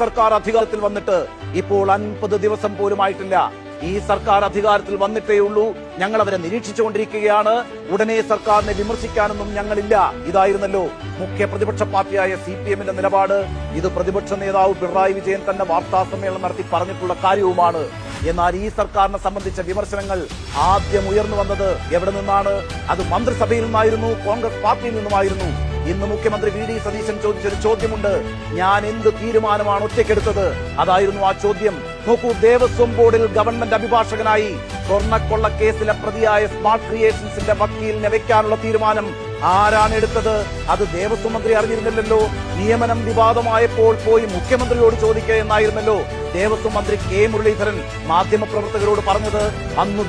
സർക്കാർ അധികാരത്തിൽ വന്നിട്ട് ഇപ്പോൾ 50 ദിവസം പോലുമായിട്ടില്ല. ഈ സർക്കാർ അധികാരത്തിൽ വന്നിട്ടേയുള്ളൂ. ഞങ്ങൾ അവരെ നിരീക്ഷിച്ചുകൊണ്ടിരിക്കുകയാണ്. ഉടനെ സർക്കാരിനെ വിമർശിക്കാനൊന്നും ഞങ്ങളില്ല. ഇതായിരുന്നല്ലോ മുഖ്യ പ്രതിപക്ഷ പാർട്ടിയായ CPM-ന്റെ നിലപാട്. ഇത് പ്രതിപക്ഷ നേതാവ് പിണറായി വിജയൻ തന്നെ വാർത്താ സമ്മേളനം നടത്തി പറഞ്ഞിട്ടുള്ള കാര്യവുമാണ്. എന്നാൽ ഈ സർക്കാരിനെ സംബന്ധിച്ച വിമർശനങ്ങൾ ആദ്യം ഉയർന്നു വന്നത് എവിടെ നിന്നാണ്? അത് മന്ത്രിസഭയിൽ നിന്നായിരുന്നു, കോൺഗ്രസ് പാർട്ടിയിൽ നിന്നുമായിരുന്നു. ഇന്ന് മുഖ്യമന്ത്രി VD സതീശൻ ചോദിച്ചൊരു ചോദ്യമുണ്ട്. ഞാൻ എന്ത് തീരുമാനമാണ് ഒറ്റയ്ക്കെടുത്തത്? അതായിരുന്നു ആ ചോദ്യം. നോക്കൂ, ദേവസ്വം ബോർഡിൽ ഗവൺമെന്റ് അഭിഭാഷകനായി സ്വർണ്ണക്കൊള്ള കേസിലെ പ്രതിയായ സ്മാർട്ട് ക്രിയേഷൻസിന്റെ വക്കീലിനെ വെക്കാനുള്ള തീരുമാനം ആരാണ് എടുത്തത്? അത് ദേവസ്വം മന്ത്രി അറിഞ്ഞിരുന്നില്ലല്ലോ. നിയമനം വിവാദമായപ്പോൾ പോയി മുഖ്യമന്ത്രിയോട് ചോദിക്കുക എന്നായിരുന്നല്ലോ ദേവസ്വം മന്ത്രി K മുരളീധരൻ മാധ്യമപ്രവർത്തകരോട് പറഞ്ഞത്. അന്ന്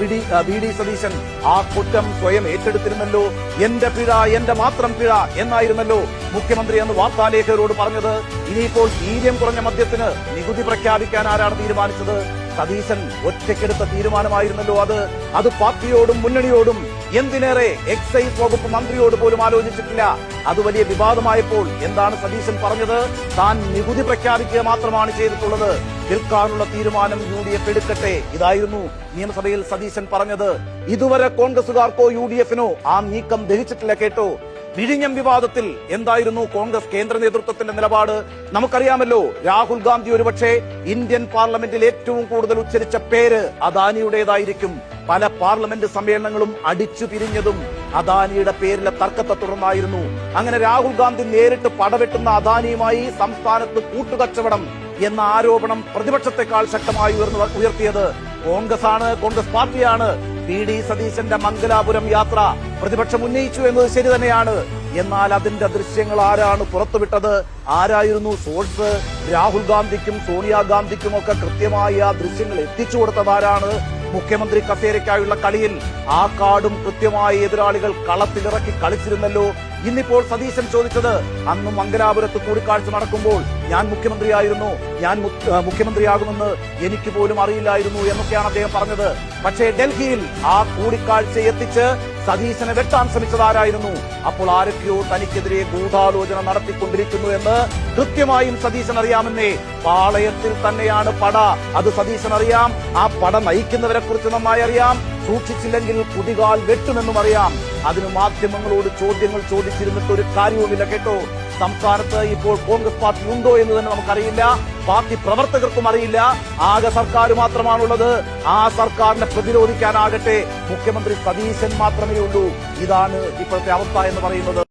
VD സതീശൻ ആ കുറ്റം സ്വയം ഏറ്റെടുത്തിരുന്നല്ലോ. എന്റെ പിഴ, എന്റെ മാത്രം പിഴ എന്നായിരുന്നല്ലോ മുഖ്യമന്ത്രി അന്ന് വാർത്താലേഖകരോട് പറഞ്ഞത്. ഇനിയിപ്പോൾ വീര്യം കുറഞ്ഞ മദ്യത്തിന് നികുതി പ്രഖ്യാപിക്കാൻ ആരാണ് തീരുമാനിച്ചത്? സതീശൻ ഒറ്റയ്ക്കെടുത്ത തീരുമാനമായിരുന്നല്ലോ അത് പാർട്ടിയോടും മുന്നണിയോടും, എന്തിനേറെ എക്സൈസ് വകുപ്പ് മന്ത്രിയോട് പോലും ആലോചിച്ചിട്ടില്ല. അത് വലിയ വിവാദമായപ്പോൾ എന്താണ് സതീശൻ പറഞ്ഞത്? താൻ നികുതി പ്രഖ്യാപിക്കുക മാത്രമാണ് ചെയ്തിട്ടുള്ളത്. വിൽക്കാനുള്ള തീരുമാനം UDF എടുക്കട്ടെ. ഇതായിരുന്നു നിയമസഭയിൽ സതീശൻ പറഞ്ഞത്. ഇതുവരെ കോൺഗ്രസുകാർക്കോ UDF-നോ ആ നീക്കം ദഹിച്ചിട്ടില്ല. കേട്ടോ, വിഴിഞ്ഞം വിവാദത്തിൽ എന്തായിരുന്നു കോൺഗ്രസ് കേന്ദ്ര നേതൃത്വത്തിന്റെ നിലപാട്? നമുക്കറിയാമല്ലോ. രാഹുൽ ഗാന്ധി ഒരുപക്ഷെ ഇന്ത്യൻ പാർലമെന്റിൽ ഏറ്റവും കൂടുതൽ ഉച്ചരിച്ച പേര് അദാനിയുടേതായിരിക്കും. പല പാർലമെന്റ് സമ്മേളനങ്ങളും അടിച്ചു പിരിഞ്ഞതും അദാനിയുടെ പേരിലെ തർക്കത്തെ തുടർന്നായിരുന്നു. അങ്ങനെ രാഹുൽ ഗാന്ധി നേരിട്ട് പടവെട്ടുന്ന അദാനിയുമായി സംസ്ഥാനത്ത് കൂട്ടുകച്ചവടം എന്ന ആരോപണം പ്രതിപക്ഷത്തെക്കാൾ ശക്തമായി ഉയർത്തിയത് കോൺഗ്രസ് പാർട്ടിയാണ്. VD സതീശന്റെ മംഗലാപുരം യാത്ര പ്രതിപക്ഷം ഉന്നയിച്ചു എന്നത് ശരി തന്നെയാണ്. എന്നാൽ അതിന്റെ ദൃശ്യങ്ങൾ ആരാണ് പുറത്തുവിട്ടത്? ആരായിരുന്നു സോഴ്സ്? രാഹുൽ ഗാന്ധിക്കും സോണിയാഗാന്ധിക്കും ഒക്കെ കൃത്യമായി ആ ദൃശ്യങ്ങൾ എത്തിച്ചു കൊടുത്തതാരാണ്? മുഖ്യമന്ത്രി കസേരയ്ക്കായുള്ള കളിയിൽ ആ കാർഡും കൃത്യമായി എതിരാളികൾ കളത്തിലിറക്കി കളിച്ചിരുന്നല്ലോ. ഇന്നിപ്പോൾ സതീശൻ ചോദിച്ചത്, അന്ന് മംഗലാപുരത്ത് കൂടിക്കാഴ്ച നടക്കുമ്പോൾ ഞാൻ മുഖ്യമന്ത്രിയായിരുന്നു, ഞാൻ മുഖ്യമന്ത്രിയാകുമെന്ന് എനിക്ക് പോലും അറിയില്ലായിരുന്നു എന്നൊക്കെയാണ് അദ്ദേഹം പറഞ്ഞത്. പക്ഷേ ഡൽഹിയിൽ ആ കൂടിക്കാഴ്ച എത്തിച്ച് സതീശനെ വെട്ടാൻ ശ്രമിച്ചതാരായിരുന്നു? അപ്പോൾ ആരൊക്കെയോ തനിക്കെതിരെ ഗൂഢാലോചന നടത്തിക്കൊണ്ടിരിക്കുന്നു എന്ന് കൃത്യമായും സതീശൻ അറിയാമെന്നേ. പാളയത്തിൽ തന്നെയാണ് പട, അത് സതീശൻ അറിയാം. ആ പട നയിക്കുന്നവരെ കുറിച്ച് നന്നായി അറിയാം. സൂക്ഷിച്ചില്ലെങ്കിൽ കുതികാൽ വെട്ടുമെന്നും അറിയാം. അതിന് മാധ്യമങ്ങളോട് ചോദ്യങ്ങൾ ചോദിച്ചിരുന്നിട്ട് ഒരു കാര്യവുമില്ല. കേട്ടോ, സംസ്ഥാനത്ത് ഇപ്പോൾ കോൺഗ്രസ് പാർട്ടി ഉണ്ടോ എന്ന് തന്നെ നമുക്കറിയില്ല. പാർട്ടി പ്രവർത്തകർക്കും അറിയില്ല. ആകെ സർക്കാർ മാത്രമാണുള്ളത്. ആ സർക്കാരിനെ പ്രതിരോധിക്കാനാകട്ടെ മുഖ്യമന്ത്രി സതീശൻ മാത്രമേ ഉള്ളൂ. ഇതാണ് ഇപ്പോഴത്തെ അവസ്ഥ എന്ന് പറയുന്നത്.